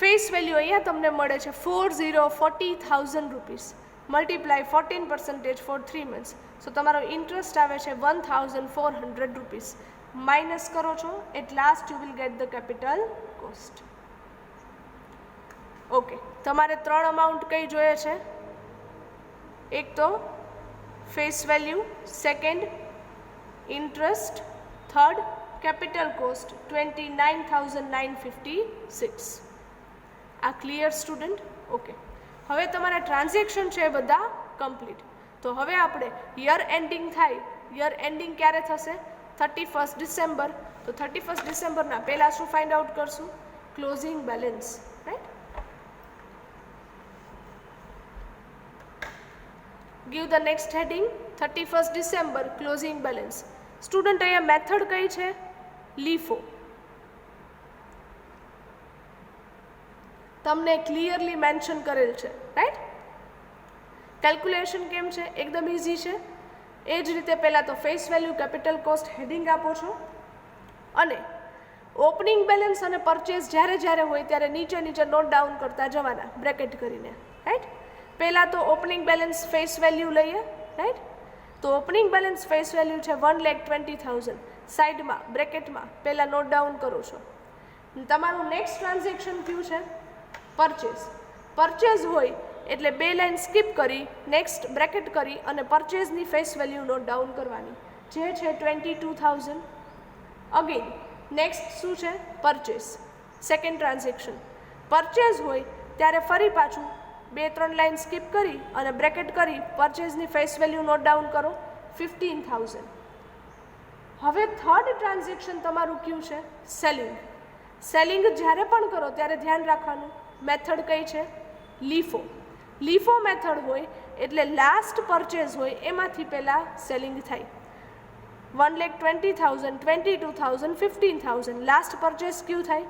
ફેસ વેલ્યુ અહીંયા તમને મળે છે 40,000 rupees multiply 14% for 3 months. So તમારો ઇન્ટરેસ્ટ આવે છે 1,400 રૂપીસ. માઇનસ કરો છો at last you will get the capital cost. Okay, તમારે 3 અમાઉન્ટ કઈ જોઈએ છે? એક તો face value, second interest, third capital cost 29,956. આ ક્લિયર સ્ટુડન્ટ? ઓકે, હવે તમારા ટ્રાન્ઝેક્શન છે એ બધા કમ્પ્લીટ. તો હવે આપણે યર એન્ડિંગ થાય. યર એન્ડિંગ ક્યારે થશે? 31st December. તો 31st ડિસેમ્બરના પહેલાં શું ફાઇન્ડ આઉટ કરશું? Closing balance, right? Give the next heading 31st December closing balance. Student અહીંયા મેથડ કઈ છે? લીફો. તમને ક્લિયરલી મેન્શન કરેલ છે, રાઈટ? કેલ્ક્યુલેશન કેમ છે? એકદમ ઇઝી છે. એ જ રીતે પહેલાં તો face value, capital cost heading આપો છો અને ઓપનિંગ બેલેન્સ અને પરચેઝ જ્યારે જ્યારે હોય ત્યારે નીચે નીચે નોટ ડાઉન કરતા જવાના બ્રેકેટ કરીને, રાઈટ? પહેલાં તો ઓપનિંગ બેલેન્સ ફેસ વેલ્યુ લઈએ, રાઈટ? તો ઓપનિંગ બેલેન્સ ફેસ વેલ્યુ છે 1,20,000. સાઈડમાં બ્રેકેટમાં પહેલાં નોટ ડાઉન કરો છો. તમારું નેક્સ્ટ ટ્રાન્ઝેક્શન કયું છે? પરચેઝ. પરચેઝ હોય એટલે 2 લાઇન સ્કીપ કરી નેક્સ્ટ બ્રેકેટ કરી અને પરચેઝની ફેસ વેલ્યુ નોટ ડાઉન કરવાની જે છે 22,000. અગેન નેક્સ્ટ શું છે? પરચેઝ. સેકન્ડ ટ્રાન્ઝેક્શન પરચેઝ હોય ત્યારે ફરી પાછું 2-3 લાઇન સ્કીપ કરી અને બ્રેકેટ કરી પરચેઝની ફેસ વેલ્યુ નોટ ડાઉન કરો 15,000. હવે થર્ડ ટ્રાન્ઝેક્શન તમારું કયું છે? સેલિંગ. સેલિંગ જ્યારે પણ કરો ત્યારે ધ્યાન રાખવાનું મેથડ કઈ છે, લીફો. લીફો મેથડ હોય એટલે લાસ્ટ પરચેઝ હોય એમાંથી પહેલાં સેલિંગ થાય. 1,20,000, 22,000, 15,000, લાસ્ટ પરચેઝ ક્યુ થાય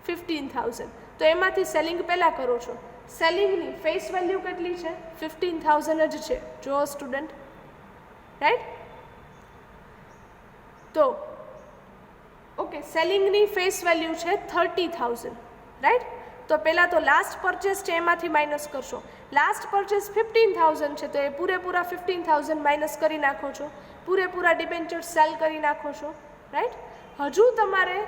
15,000. તો એમાંથી સેલિંગ પહેલાં કરો છો. સેલિંગની ફેસ વેલ્યુ કેટલી છે, 15,000 જ છે. જો સ્ટુડન્ટ, રાઈટ. તો ઓકે, સેલિંગની ફેસ વેલ્યુ છે 30,000, રાઈટ. તો પહેલાં તો લાસ્ટ પરચેસ છે એમાંથી માઇનસ કરશો. લાસ્ટ પરચેસ 15,000 છે તો એ પૂરેપૂરા 15,000 માઇનસ કરી નાખો છો, પૂરેપૂરા ડિબેન્ચર સેલ કરી નાખો છો, રાઈટ. હજુ તમારે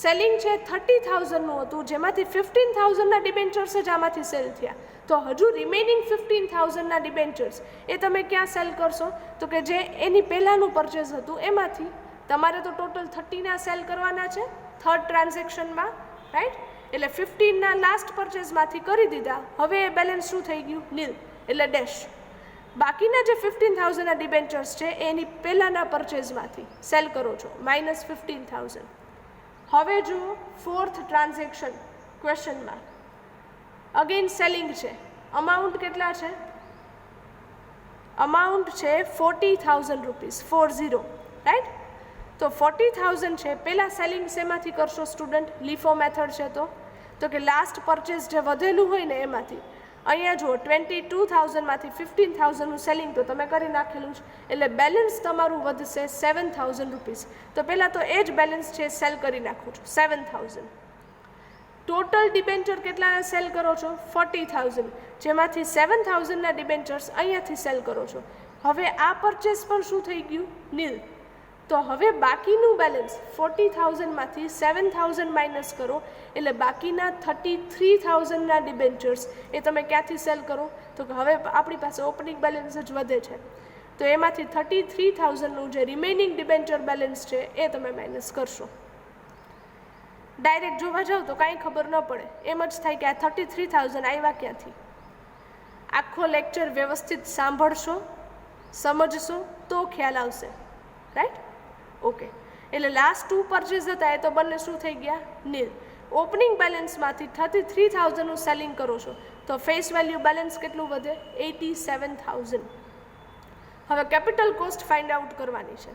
સેલિંગ છે 30,000નું હતું જેમાંથી 15,000ના ડિબેન્ચર્સ જ આમાંથી સેલ થયા. તો હજુ રિમેનિંગ 15,000ના ડિબેન્ચર્સ એ તમે ક્યાં સેલ કરશો, તો કે જે એની પહેલાંનું પરચેસ હતું એમાંથી. તમારે તો ટોટલ 30ના સેલ કરવાના છે થર્ડ ટ્રાન્ઝેક્શનમાં, રાઈટ. એટલે 15ના લાસ્ટ પરચેસમાંથી કરી દીધા. હવે એ બેલેન્સ શું થઈ ગયું, નીલ, એટલે ડેશ. બાકીના જે 15,000ના ડિબેન્ચર્સ છે એની પહેલાંના પરચેસમાંથી સેલ કરો છો, માઇનસ 15,000. હવે જુઓ ફોર્થ ટ્રાન્ઝેક્શન ક્વેશ્ચનમાં અગેન સેલિંગ છે. અમાઉન્ટ કેટલા છે, અમાઉન્ટ છે 40,000 રૂપીસ, 40, રાઈટ. તો 40,000 છે, પહેલાં સેલિંગ શેમાંથી કરશો સ્ટુડન્ટ, લીફો મેથડ છે તો કે લાસ્ટ પરચેસ જે વધેલું હોય ને એમાંથી. અહીંયા જુઓ 22,000માંથી 15,000નું સેલિંગ તો તમે કરી નાખેલું છે એટલે બેલેન્સ તમારું વધશે 7,000 રૂપીસ. તો પહેલાં તો એ જ બેલેન્સ છે સેલ કરી નાખો છો 7,000. ટોટલ ડિબેન્ચર કેટલાના સેલ કરો છો, 40,000, જેમાંથી 7,000ના ડિબેન્ચર્સ અહીંયાથી સેલ કરો છો. હવે આ પરચેસ પણ શું થઈ ગયું, નીલ. તો હવે બાકીનું બેલેન્સ 40,000માંથી 7,000 માઇનસ કરો એટલે બાકીના 33,000ના ડિબેન્ચર્સ એ તમે ક્યાંથી સેલ કરો, તો કે હવે આપણી પાસે ઓપનિંગ બેલેન્સ જ વધે છે તો એમાંથી 33,000નું જે રિમેનિંગ ડિબેન્ચર બેલેન્સ છે એ તમે માઇનસ કરશો. ડાયરેક્ટ જોવા જાઓ તો કાંઈ ખબર ન પડે, એમ જ થાય કે આ 33,000 આવ્યા ક્યાંથી. આખો લેક્ચર વ્યવસ્થિત સાંભળશો, સમજશો તો ખ્યાલ આવશે, રાઈટ. ઓકે, એટલે લાસ્ટ 2 પરચેસ હતા એ તો બંને શું થઈ ગયા, નીલ. ઓપનિંગ બેલેન્સમાંથી 33,000નું સેલિંગ કરો છો તો ફેસ વેલ્યુ બેલેન્સ કેટલું વધે, 87,000. હવે કેપિટલ કોસ્ટ ફાઇન્ડ આઉટ કરવાની છે.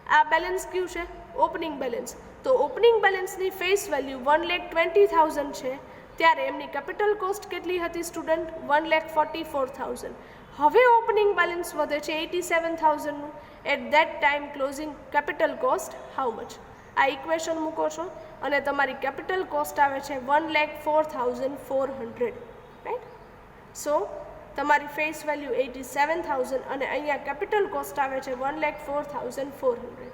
આ બેલેન્સ કયું છે, ઓપનિંગ બેલેન્સ. તો ઓપનિંગ બેલેન્સની ફેસ વેલ્યુ 1,20,000 છે ત્યારે એમની કેપિટલ કોસ્ટ કેટલી હતી સ્ટુડન્ટ, 1,44,000. હવે ઓપનિંગ બેલેન્સ વધે છે 87,000નું. At that time closing capital cost how much. આ ઇક્વેશન મૂકો છો અને તમારી કેપિટલ કોસ્ટ આવે છે 1,04,400, રાઈટ. સો તમારી ફેસ વેલ્યુ 87,000 અને અહીંયા કેપિટલ કોસ્ટ આવે છે 1,04,400.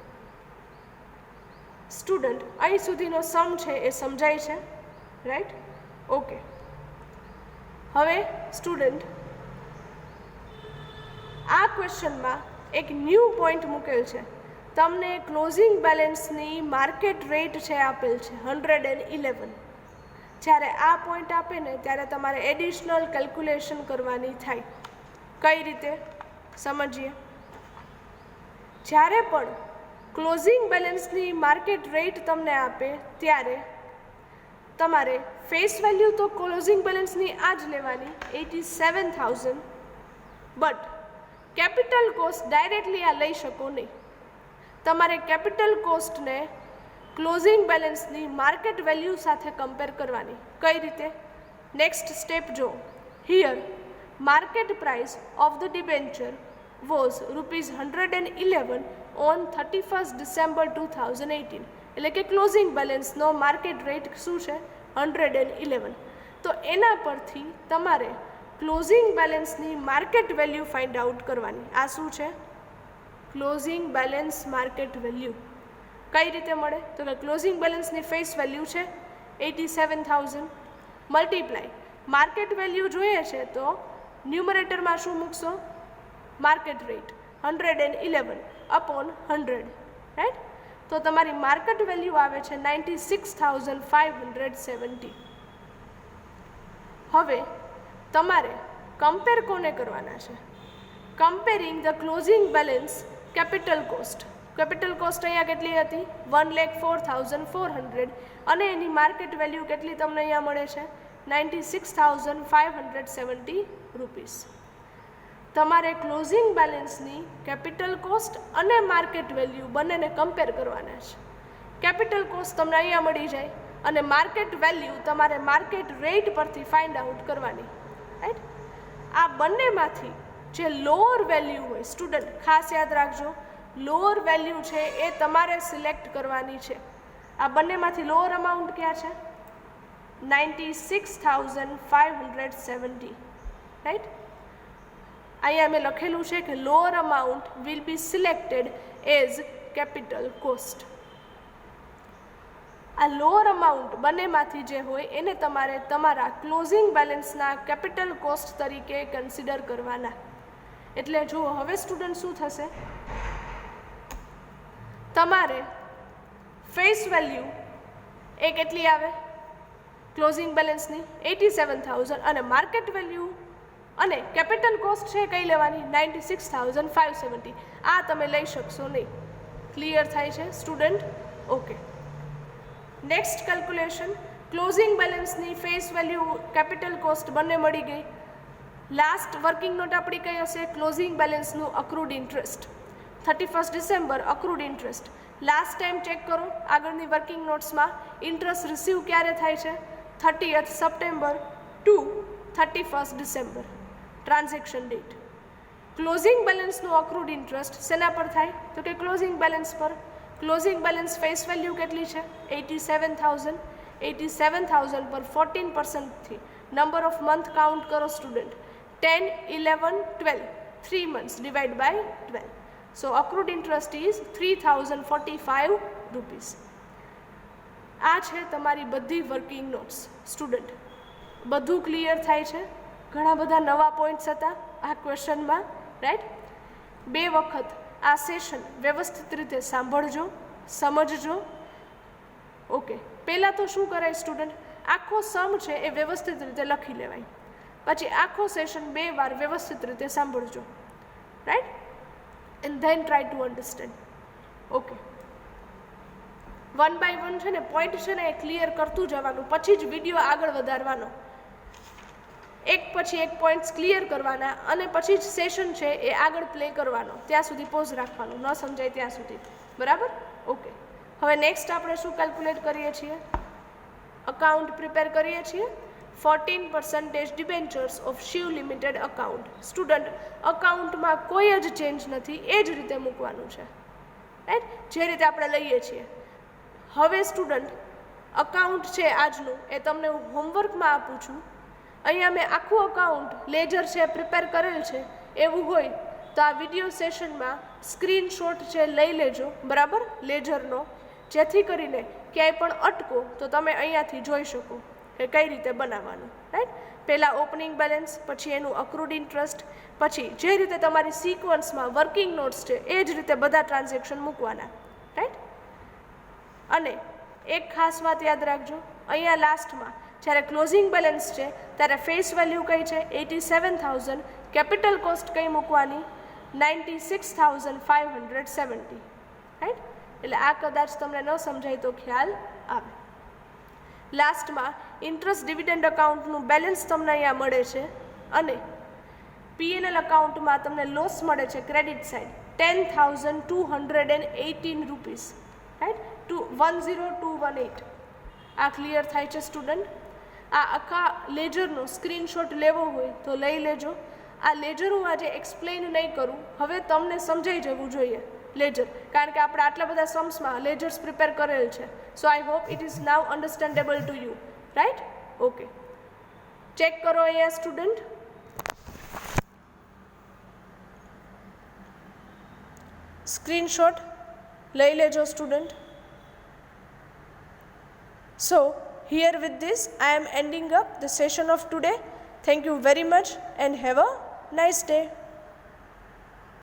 સ્ટુડન્ટ અહીં સુધીનો સમ છે એ સમજાય છે, રાઈટ. ઓકે, હવે સ્ટુડન્ટ આ ક્વેશ્ચનમાં એક ન્યૂ પોઈન્ટ મૂકેલ છે. તમને ક્લોઝિંગ બેલેન્સની માર્કેટ રેટ છે આપેલ છે 111. જ્યારે આ પોઈન્ટ આપે ને ત્યારે તમારે એડિશનલ કેલ્ક્યુલેશન કરવાની થાય. કઈ રીતે સમજીએ. જ્યારે પણ ક્લોઝિંગ બેલેન્સની માર્કેટ રેટ તમને આપે ત્યારે તમારે ફેસ વેલ્યુ તો ક્લોઝિંગ બેલેન્સની આ જ લેવાની 87,000, બટ કેપિટલ કોસ્ટ ડાયરેક્ટલી આ લઈ શકો નહીં. તમારે કેપિટલ કોસ્ટને ક્લોઝિંગ બેલેન્સની માર્કેટ વેલ્યુ સાથે કમ્પેર કરવાની. કઈ રીતે, નેક્સ્ટ સ્ટેપ જો. Here market price of the debenture was ₹111 on 31st December 2018. એટલે કે ક્લોઝિંગ બેલેન્સનો માર્કેટ રેટ શું છે, 111. તો એના પરથી તમારે ક્લોઝિંગ બેલેન્સની માર્કેટ વેલ્યુ ફાઇન્ડ આઉટ કરવાની. આ શું છે, ક્લોઝિંગ બેલેન્સ માર્કેટ વેલ્યુ. કઈ રીતે મળે, તો કે ક્લોઝિંગ બેલેન્સની ફેસ વેલ્યુ છે 87,000 મલ્ટીપ્લાય માર્કેટ વેલ્યુ જોઈએ છે તો ન્યુમરેટરમાં શું મૂકશો, માર્કેટ રેટ 111 અપોન 100, રાઈટ. તો તમારી માર્કેટ વેલ્યુ આવે છે 96,570. હવે તમારે કમ્પેર કોને કરવાના છે, comparing the closing balance capital cost. Capital cost અહીંયા કેટલી હતી 1,04,400 અને એની માર્કેટ વેલ્યુ કેટલી તમને અહીંયા મળે છે 96,570 રૂપીસ. તમારે ક્લોઝિંગ બેલેન્સની કેપિટલ કોસ્ટ અને માર્કેટ વેલ્યુ બંનેને કમ્પેર કરવાના છે. કેપિટલ કોસ્ટ તમને અહીંયા મળી જાય અને માર્કેટ વેલ્યુ તમારે માર્કેટ રેટ પરથી ફાઇન્ડ આઉટ કરવાની, રાઈટ. આ બંનેમાંથી જે લોઅર વેલ્યુ હોય સ્ટુડન્ટ ખાસ યાદ રાખજો, લોઅર વેલ્યુ છે એ તમારે સિલેક્ટ કરવાની છે. આ બંનેમાંથી લોઅર અમાઉન્ટ ક્યાં છે 96,570, રાઈટ. અહીંયા મેં લખેલું છે કે lower amount will be selected as capital cost. આ લોઅર અમાઉન્ટ બંનેમાંથી જે હોય એને તમારે તમારા ક્લોઝિંગ બેલેન્સના કેપિટલ કોસ્ટ તરીકે કન્સિડર કરવાના. એટલે જુઓ હવે સ્ટુડન્ટ શું થશે, તમારે ફેસ વેલ્યુ એ કેટલી આવે ક્લોઝિંગ બેલેન્સની 87,000 અને માર્કેટ વેલ્યુ અને કેપિટલ કોસ્ટ છે કઈ લેવાની 96,570. આ તમે લઈ શકશો નહીં. ક્લિયર થાય છે student? Okay. Next calculation, closing બેલેન્સની ફેસ વેલ્યુ કેપિટલ કોસ્ટ બંને મળી ગઈ. લાસ્ટ વર્કિંગ નોટ આપણી કઈ હશે ક્લોઝિંગ બેલેન્સનું accrued interest 31 December accrued interest. Last time check કરો આગળની વર્કિંગ નોટ્સમાં ઇન્ટરેસ્ટ રિસીવ ક્યારે થાય છે 30th September to 31st December transaction date. Closing બેલેન્સનું અક્રુડ ઇન્ટરેસ્ટ શેના પર થાય તો કે ક્લોઝિંગ બેલેન્સ પર. ક્લોઝિંગ બેલેન્સ ફેસ વેલ્યુ કેટલી છે 87,000. 87,000 પર 14%થી નંબર ઓફ મંથ કાઉન્ટ કરો student 10, 11, 12 3 months divide by 12. So accrued interest is 3,045 rupees. આ છે તમારી બધી વર્કિંગ નોટ્સ સ્ટુડન્ટ. બધું ક્લિયર થાય છે? ઘણા બધા નવા પોઈન્ટ્સ હતા આ ક્વેશ્ચનમાં, રાઈટ. 2 વખત આ સેશન વ્યવસ્થિત રીતે સાંભળજો, સમજજો. ઓકે. પહેલાં તો શું કરાય સ્ટુડન્ટ, આખો સમ છે એ વ્યવસ્થિત રીતે લખી લેવાય, પછી આખો સેશન 2 વાર વ્યવસ્થિત રીતે સાંભળજો, right. And then try to understand. Okay. 1 by 1 છે ને પોઈન્ટ છે ને એ ક્લિયર કરતું જવાનું, પછી જ વિડીયો આગળ વધારવાનો. એક પછી એક પોઈન્ટ્સ ક્લિયર કરવાના અને પછી જ સેશન છે એ આગળ પ્લે કરવાનો. ત્યાં સુધી પોઝ રાખવાનો, ન સમજાય ત્યાં સુધી, બરાબર? ઓકે. હવે નેક્સ્ટ આપણે શું કેલ્ક્યુલેટ કરીએ છીએ, અકાઉન્ટ પ્રિપેર કરીએ છીએ 14% debentures of Shiv limited account. Student અકાઉન્ટમાં કોઈ જ ચેન્જ નથી, એ જ રીતે મૂકવાનું છે, રાઈટ, જે રીતે આપણે લઈએ છીએ. હવે સ્ટુડન્ટ અકાઉન્ટ છે આજનું એ તમને હું હોમવર્કમાં આપું છું. અહીંયા મેં આખું અકાઉન્ટ લેજર છે પ્રિપેર કરેલ છે. એવું હોય તો આ વિડીયો સેશનમાં સ્ક્રીનશોટ છે લઈ લેજો, બરાબર, લેજરનો, જેથી કરીને ક્યાંય પણ અટકો તો તમે અહીંયાથી જોઈ શકો કે કઈ રીતે બનાવવાનું, રાઈટ. પહેલાં ઓપનિંગ બેલેન્સ, પછી એનું અક્રુડ ઇન્ટરેસ્ટ, પછી જે રીતે તમારી સિક્વન્સમાં વર્કિંગ નોટ્સ છે એ જ રીતે બધા ટ્રાન્ઝેક્શન મૂકવાના, રાઈટ. અને એક ખાસ વાત યાદ રાખજો, અહીંયા લાસ્ટમાં જ્યારે ક્લોઝિંગ બેલેન્સ છે ત્યારે ફેસ વેલ્યુ કઈ છે 87,000, કેપિટલ કોસ્ટ કઈ મૂકવાની 96,570, રાઈટ. એટલે આ કદાચ તમને ન સમજાય તો ખ્યાલ આવે. લાસ્ટમાં ઇન્ટરેસ્ટ ડિવિડન્ડ અકાઉન્ટનું બેલેન્સ તમને અહીંયા મળે છે અને P&L અકાઉન્ટમાં તમને લોસ મળે છે ક્રેડિટ સાઇડ 10,218 રૂપીસ, રાઈટ, 10218. આ ક્લિયર થાય છે સ્ટુડન્ટ? આ આખા લેજરનો સ્ક્રીનશોટ લેવો હોય તો લઈ લેજો. આ લેજર હું આજે એક્સપ્લેન નહીં કરું, હવે તમને સમજાઈ જવું જોઈએ લેજર, કારણ કે આપણે આટલા બધા સમ્સમાં લેજર્સ પ્રિપેર કરેલ છે. So I hope it is now understandable to you, right. Okay. Check કરો અહીંયા સ્ટુડન્ટ. સ્ક્રીનશોટ લઈ લેજો student. So here with this I am ending up the session of today. Thank you very much and have a nice day.